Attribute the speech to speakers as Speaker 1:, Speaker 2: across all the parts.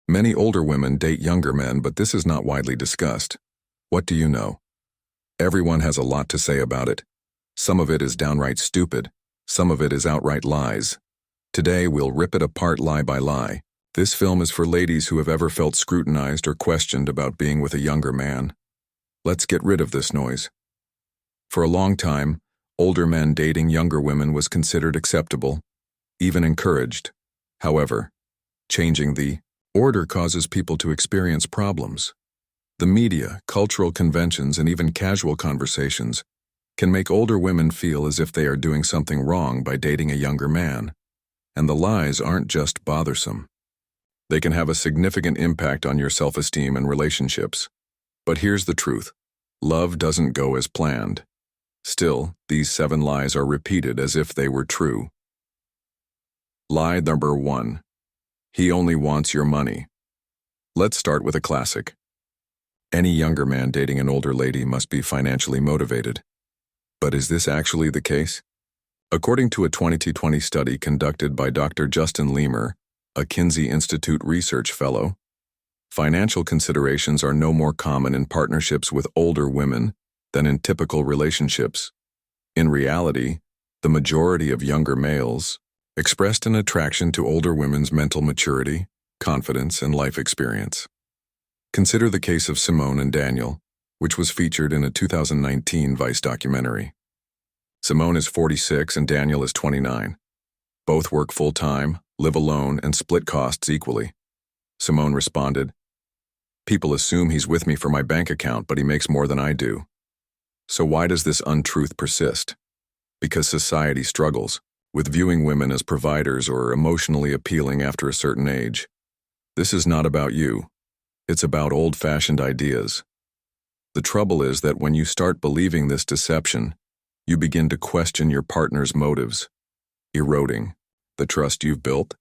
Speaker 1: Many older women date younger men, but this is not widely discussed. What do you know? Everyone has a lot to say about it. Some of it is downright stupid. Some of it is outright lies. Today we'll rip it apart lie by lie. This film is for ladies who have ever felt scrutinized or questioned about being with a younger man. Let's get rid of this noise. For a long time, older men dating younger women was considered acceptable, even encouraged. However, changing the order causes people to experience problems. The media, cultural conventions, and even casual conversations can make older women feel as if they are doing something wrong by dating a younger man. And the lies aren't just bothersome. They can have a significant impact on your self-esteem and relationships. But here's the truth. Love doesn't go as planned. Still, these 7 lies are repeated as if they were true. Lie number 1. He only wants your money. Let's start with a classic. Any younger man dating an older lady must be financially motivated. But is this actually the case? According to a 2020 study conducted by Dr. Justin Lemur, a Kinsey Institute research fellow, financial considerations are no more common in partnerships with older women than in typical relationships. In reality, the majority of younger males expressed an attraction to older women's mental maturity, confidence, and life experience. Consider the case of Simone and Daniel, which was featured in a 2019 Vice documentary. Simone is 46 and Daniel is 29. Both work full-time, live alone, and split costs equally. Simone responded, "People assume he's with me for my bank account, but he makes more than I do." So why does this untruth persist? Because society struggles with viewing women as providers or emotionally appealing after a certain age. This is not about you. It's about old-fashioned ideas. The trouble is that when you start believing this deception, you begin to question your partner's motives, eroding the trust you've built.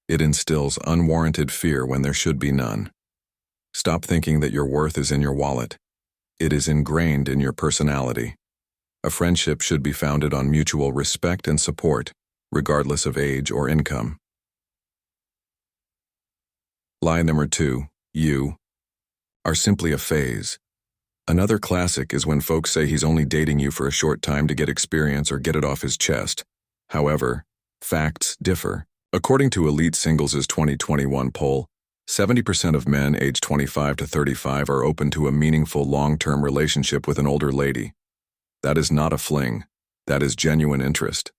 Speaker 1: It instills unwarranted fear when there should be none. Stop thinking that your worth is in your wallet. It is ingrained in your personality. A friendship should be founded on mutual respect and support, regardless of age or income. Lie number 2. You are simply a phase. Another classic is when folks say he's only dating you for a short time to get experience or get it off his chest. However, facts differ. According to Elite Singles' 2021 poll, 70% of men aged 25 to 35 are open to a meaningful long-term relationship with an older lady. That is not a fling. That is genuine interest.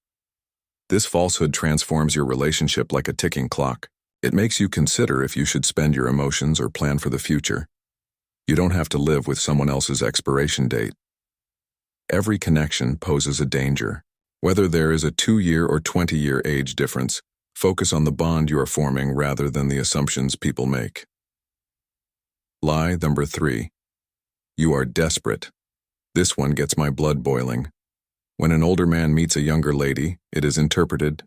Speaker 1: This falsehood transforms your relationship like a ticking clock. It makes you consider if you should spend your emotions or plan for the future. You don't have to live with someone else's expiration date. Every connection poses a danger. Whether there is a 2-year or 20-year age difference, focus on the bond you are forming rather than the assumptions people make. Lie number 3. You are desperate. This one gets my blood boiling. When an older man meets a younger lady, it is interpreted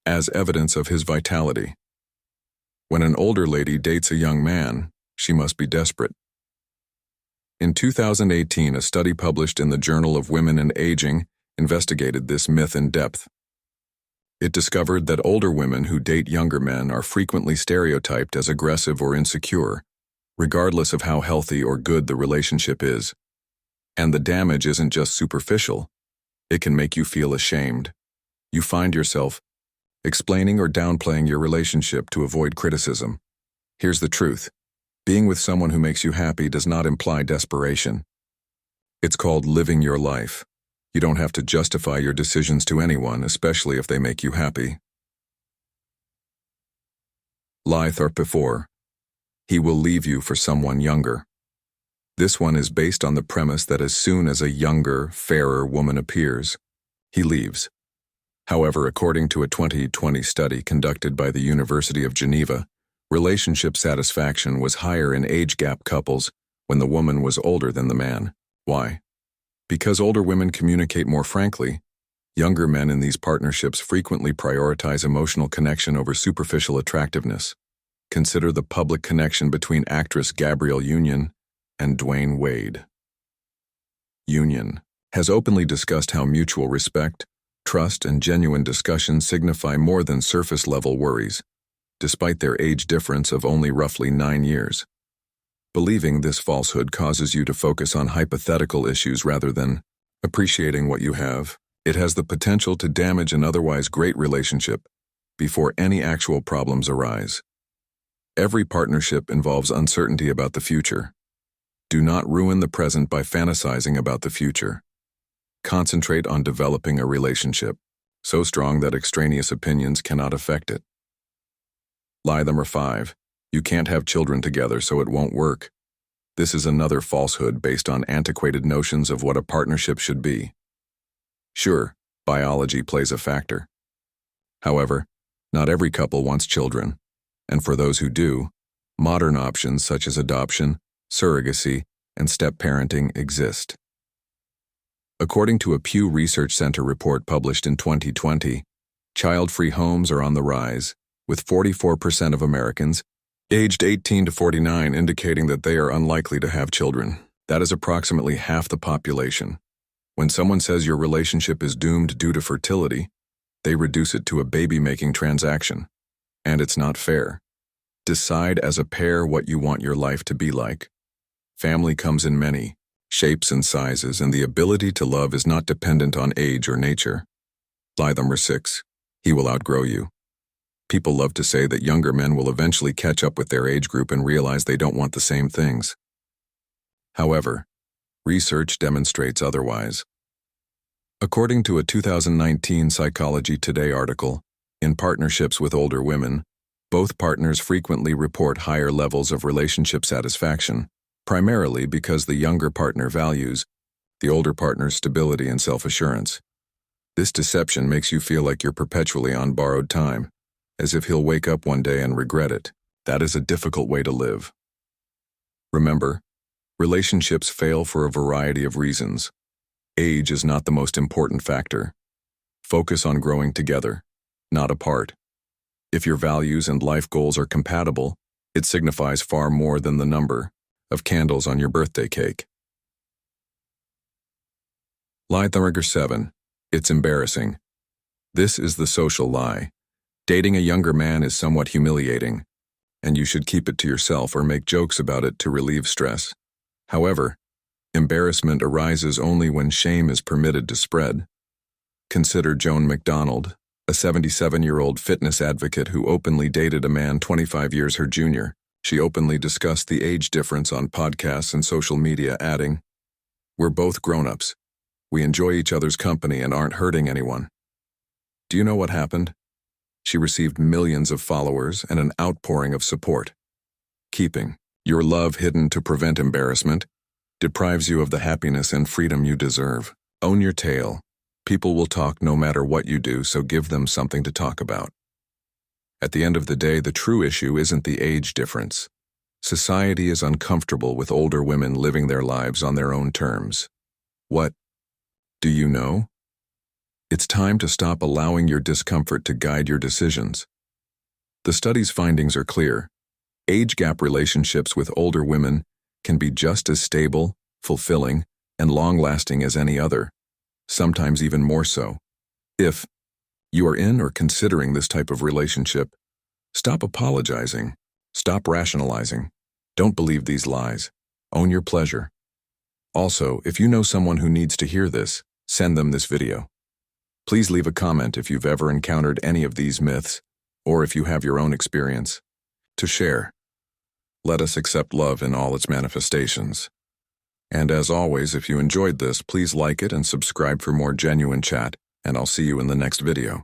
Speaker 1: as evidence of his vitality. When an older lady dates a young man, she must be desperate. In 2018, a study published in the Journal of Women and Aging investigated this myth in depth. It discovered that older women who date younger men are frequently stereotyped as aggressive or insecure, regardless of how healthy or good the relationship is. And the damage isn't just superficial. It can make you feel ashamed. You find yourself explaining or downplaying your relationship to avoid criticism. Here's the truth. Being with someone who makes you happy does not imply desperation. It's called living your life. You don't have to justify your decisions to anyone, especially if they make you happy. Lie number 4. He will leave you for someone younger. This one is based on the premise that as soon as a younger, fairer woman appears, he leaves. However, according to a 2020 study conducted by the University of Geneva, relationship satisfaction was higher in age-gap couples when the woman was older than the man. Why? Because older women communicate more frankly. Younger men in these partnerships frequently prioritize emotional connection over superficial attractiveness. Consider the public connection between actress Gabrielle Union and Dwayne Wade. Union has openly discussed how mutual respect, trust, and genuine discussion signify more than surface-level worries. despite their age difference of only roughly 9 years. Believing this falsehood causes you to focus on hypothetical issues rather than appreciating what you have. It has the potential to damage an otherwise great relationship before any actual problems arise. Every partnership involves uncertainty about the future. Do not ruin the present by fantasizing about the future. Concentrate on developing a relationship so strong that extraneous opinions cannot affect it. Lie number 5. You can't have children together, so it won't work. This is another falsehood based on antiquated notions of what a partnership should be. Sure, biology plays a factor. However, not every couple wants children, and for those who do, modern options such as adoption, surrogacy, and step-parenting exist. According to a Pew Research Center report published in 2020, child-free homes are on the rise, with 44% of Americans aged 18 to 49 indicating that they are unlikely to have children. That is approximately half the population. When someone says your relationship is doomed due to fertility, they reduce it to a baby-making transaction. And it's not fair. Decide as a pair what you want your life to be like. Family comes in many shapes and sizes, and the ability to love is not dependent on age or nature. Lie number 6. He will outgrow you. People love to say that younger men will eventually catch up with their age group and realize they don't want the same things. However, research demonstrates otherwise. According to a 2019 Psychology Today article, in partnerships with older women, both partners frequently report higher levels of relationship satisfaction, primarily because the younger partner values the older partner's stability and self-assurance. This deception makes you feel like you're perpetually on borrowed time, as if he'll wake up one day and regret it. That is a difficult way to live. Remember, relationships fail for a variety of reasons. Age is not the most important factor. Focus on growing together, not apart. If your values and life goals are compatible, it signifies far more than the number of candles on your birthday cake. Lie number 7. It's embarrassing. This is the social lie. Dating a younger man is somewhat humiliating, and you should keep it to yourself or make jokes about it to relieve stress. However, embarrassment arises only when shame is permitted to spread. Consider Joan McDonald, a 77-year-old fitness advocate who openly dated a man 25 years her junior. She openly discussed the age difference on podcasts and social media, adding, "We're both grown-ups. We enjoy each other's company and aren't hurting anyone." Do you know what happened? She received millions of followers and an outpouring of support. Keeping your love hidden to prevent embarrassment deprives you of the happiness and freedom you deserve. Own your tale. People will talk no matter what you do, so give them something to talk about. At the end of the day, the true issue isn't the age difference. Society is uncomfortable with older women living their lives on their own terms. What do you know? It's time to stop allowing your discomfort to guide your decisions. The study's findings are clear. Age gap relationships with older women can be just as stable, fulfilling, and long-lasting as any other, sometimes even more so. If you are in or considering this type of relationship, stop apologizing. Stop rationalizing. Don't believe these lies. Own your pleasure. Also, if you know someone who needs to hear this, send them this video. Please leave a comment if you've ever encountered any of these myths, or if you have your own experience to share. Let us accept love in all its manifestations. And as always, if you enjoyed this, please like it and subscribe for more genuine chat, and I'll see you in the next video.